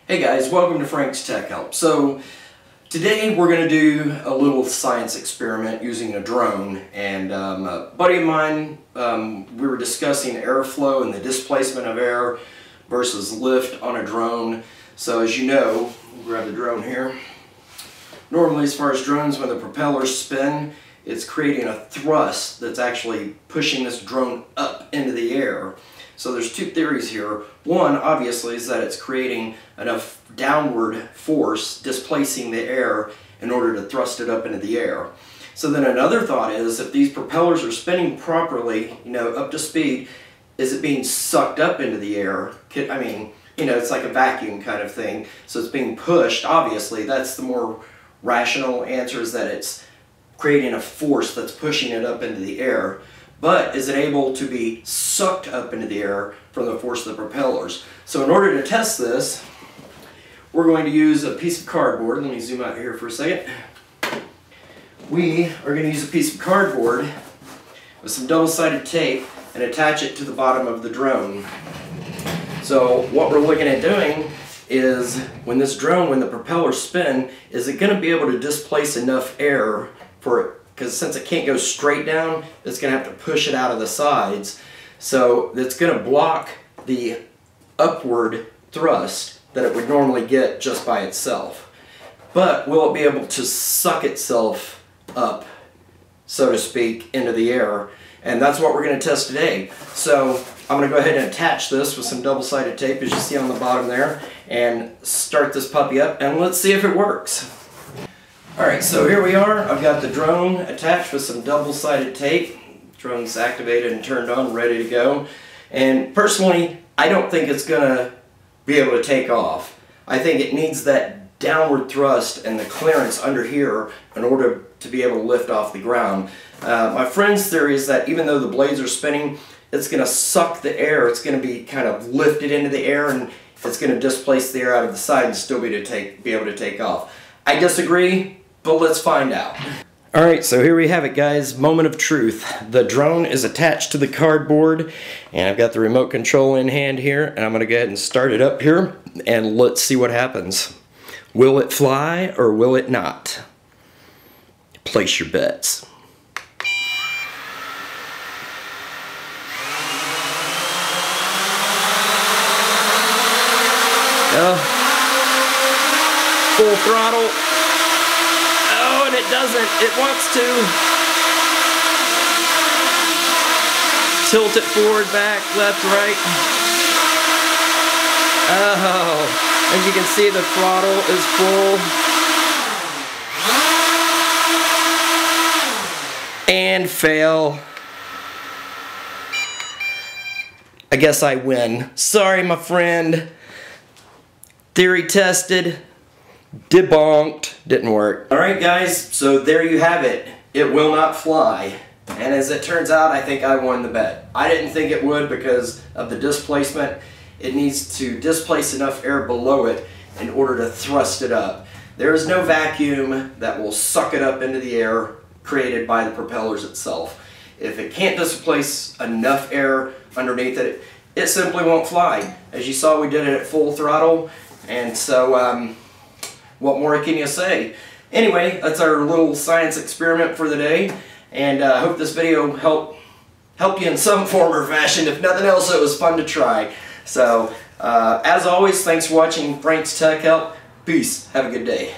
Hey guys, welcome to Frank's Tech Help. So today we're going to do a little science experiment using a drone, and a buddy of mine, we were discussing airflow and the displacement of air versus lift on a drone. So as you know, we'll grab the drone here. Normally as far as drones, when the propellers spin, it's creating a thrust that's actually pushing this drone up into the air. So there's two theories here. One, obviously, is that it's creating enough downward force displacing the air in order to thrust it up into the air. So then another thought is, if these propellers are spinning properly, up to speed, is it being sucked up into the air? I mean, it's like a vacuum kind of thing. So it's being pushed. Obviously, that's the more rational answer, is that it's creating a force that's pushing it up into the air. But is it able to be sucked up into the air from the force of the propellers? So in order to test this, we're going to use a piece of cardboard. Let me zoom out here for a second. We are going to use a piece of cardboard with some double-sided tape and attach it to the bottom of the drone. So what we're looking at doing is, when the propellers spin, is it going to be able to displace enough air for it? Because since it can't go straight down, it's going to have to push it out of the sides. So it's going to block the upward thrust that it would normally get just by itself. But will it be able to suck itself up, so to speak, into the air? And that's what we're going to test today. So I'm going to go ahead and attach this with some double-sided tape, as you see on the bottom there, and start this puppy up, and let's see if it works. Alright, so here we are. I've got the drone attached with some double-sided tape. Drone's activated and turned on, ready to go. And personally, I don't think it's going to be able to take off. I think it needs that downward thrust and the clearance under here in order to be able to lift off the ground. My friend's theory is that even though the blades are spinning, it's going to suck the air. It's going to be kind of lifted into the air, and it's going to displace the air out of the side and still be able to take off. I disagree, but let's find out. Alright, so here we have it, guys. Moment of truth. The drone is attached to the cardboard, and I've got the remote control in hand here, and I'm going to go ahead and start it up here, and let's see what happens. Will it fly or will it not? Place your bets. Full throttle. Oh, and it doesn't. It wants to tilt it forward, back, left, right. Oh, as you can see, the throttle is full. And fail. I guess I win. Sorry, my friend. Theory tested. Debunked. Didn't work. Alright guys, so there you have it. It will not fly. And as it turns out, I think I won the bet. I didn't think it would because of the displacement. It needs to displace enough air below it in order to thrust it up. There is no vacuum that will suck it up into the air created by the propellers itself. If it can't displace enough air underneath it, it simply won't fly. As you saw, we did it at full throttle, and so what more can you say? Anyway, that's our little science experiment for the day, and I hope this video helped you in some form or fashion. If nothing else, it was fun to try. So, as always, thanks for watching Frank's Tech Help. Peace. Have a good day.